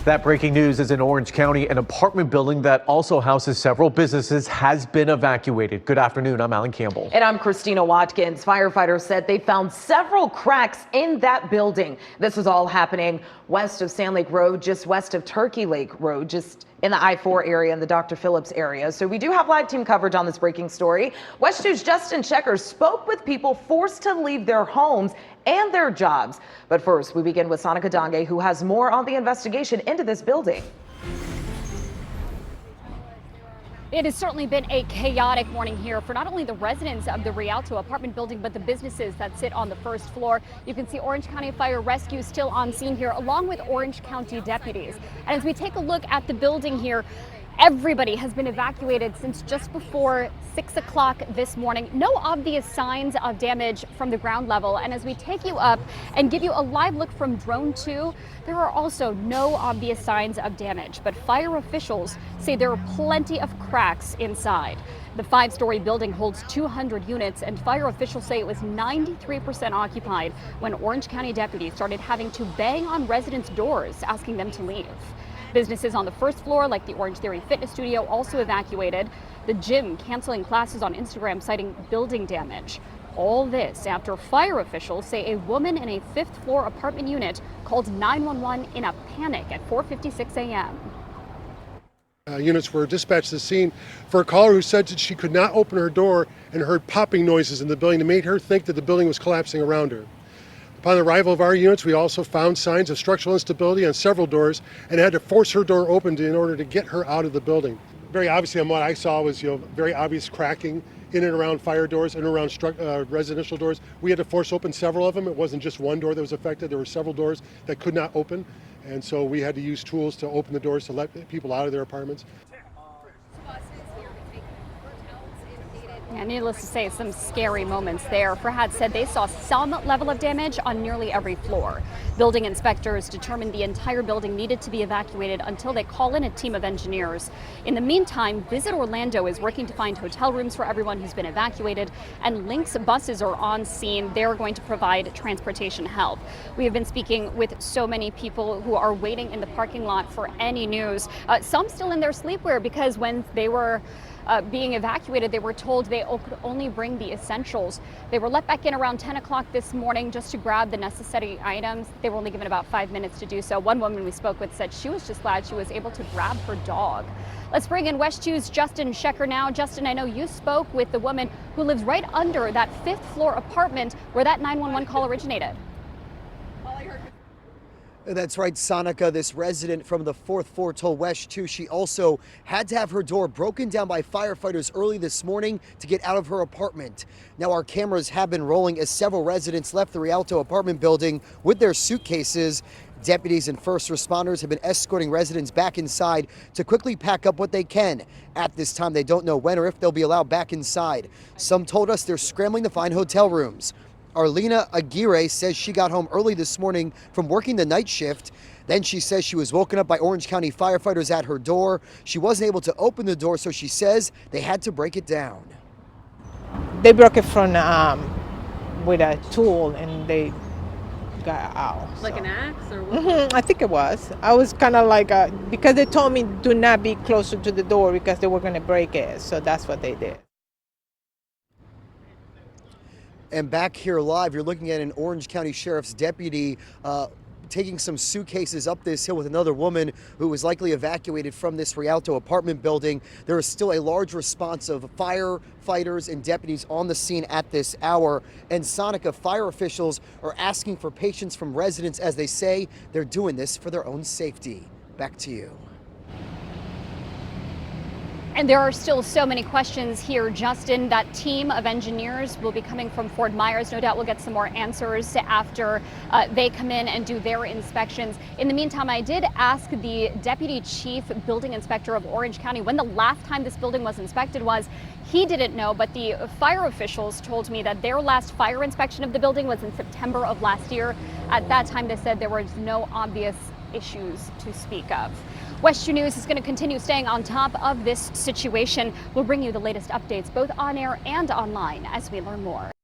That breaking news is in Orange County. An apartment building that also houses several businesses has been evacuated. Good afternoon. I'm Alan Campbell. And I'm Christina Watkins. Firefighters said they found several cracks in that building. This was all happening west of Sand Lake Road, just west of Turkey Lake Road, just in the I-4 area and the Dr. Phillips area. So we do have live team coverage on this breaking story. West 2's Justin Checker spoke with people forced to leave their homes and their jobs. But first, we begin with Sonica Dange, who has more on the investigation into this building. It has certainly been a chaotic morning here for not only the residents of the Rialto apartment building, but the businesses that sit on the first floor. You can see Orange County Fire Rescue still on scene here, along with Orange County deputies. And as we take a look at the building here, everybody has been evacuated since just before 6 o'clock this morning. No obvious signs of damage from the ground level. And as we take you up and give you a live look from Drone 2, there are also no obvious signs of damage. But fire officials say there are plenty of cracks inside. The 5-story building holds 200 units, and fire officials say it was 93% occupied when Orange County deputies started having to bang on residents' doors, asking them to leave. Businesses on the first floor, like the Orange Theory Fitness Studio, also evacuated. The gym canceling classes on Instagram, citing building damage. All this after fire officials say a woman in a 5th floor apartment unit called 911 in a panic at 4:56 a.m. Units were dispatched to the scene for a caller who said that she could not open her door and heard popping noises in the building that made her think that the building was collapsing around her. Upon the arrival of our units, we also found signs of structural instability on several doors and had to force her door open in order to get her out of the building. Very obviously, on what I saw was very obvious cracking in and around fire doors and around residential doors. We had to force open several of them. It wasn't just one door that was affected. There were several doors that could not open. And so we had to use tools to open the doors to let people out of their apartments. And needless to say, some scary moments there. Farhad said they saw some level of damage on nearly every floor. Building inspectors determined the entire building needed to be evacuated until they call in a team of engineers. In the meantime, Visit Orlando is working to find hotel rooms for everyone who's been evacuated, and Lynx buses are on scene. They're going to provide transportation help. We have been speaking with so many people who are waiting in the parking lot for any news. Some still in their sleepwear, because when they were being evacuated, they were told they could only bring the essentials. They were let back in around 10 o'clock this morning just to grab the necessary items. They were only given about 5 minutes to do so. One woman we spoke with said she was just glad she was able to grab her dog. Let's bring in West 2's Justin Checker now. Justin, I know you spoke with the woman who lives right under that 5th floor apartment where that 911 call originated. That's right, Sonica. This resident from the 4th floor told West 2 she also had to have her door broken down by firefighters early this morning to get out of her apartment. Now, our cameras have been rolling as several residents left the Rialto apartment building with their suitcases. Deputies and first responders have been escorting residents back inside to quickly pack up what they can. At this time, they don't know when or if they'll be allowed back inside. Some told us they're scrambling to find hotel rooms. Arlena Aguirre says she got home early this morning from working the night shift. Then she says she was woken up by Orange County firefighters at her door. She wasn't able to open the door, so she says they had to break it down. They broke it from with a tool, and they got out. Like an axe or what? I think it was. I was kind of like, because they told me do not be closer to the door because they were going to break it. So that's what they did. And back here live, you're looking at an Orange County Sheriff's deputy taking some suitcases up this hill with another woman who was likely evacuated from this Rialto apartment building. There is still a large response of firefighters and deputies on the scene at this hour. And Sonica, fire officials are asking for patience from residents as they say they're doing this for their own safety. Back to you. And there are still so many questions here, Justin. That team of engineers will be coming from Fort Myers. No doubt we'll get some more answers after they come in and do their inspections. In the meantime, I did ask the Deputy Chief Building Inspector of Orange County when the last time this building was inspected was. He didn't know, but the fire officials told me that their last fire inspection of the building was in September of last year. At that time, they said there was no obvious issues to speak of. West 2 News is going to continue staying on top of this situation. We'll bring you the latest updates both on air and online as we learn more.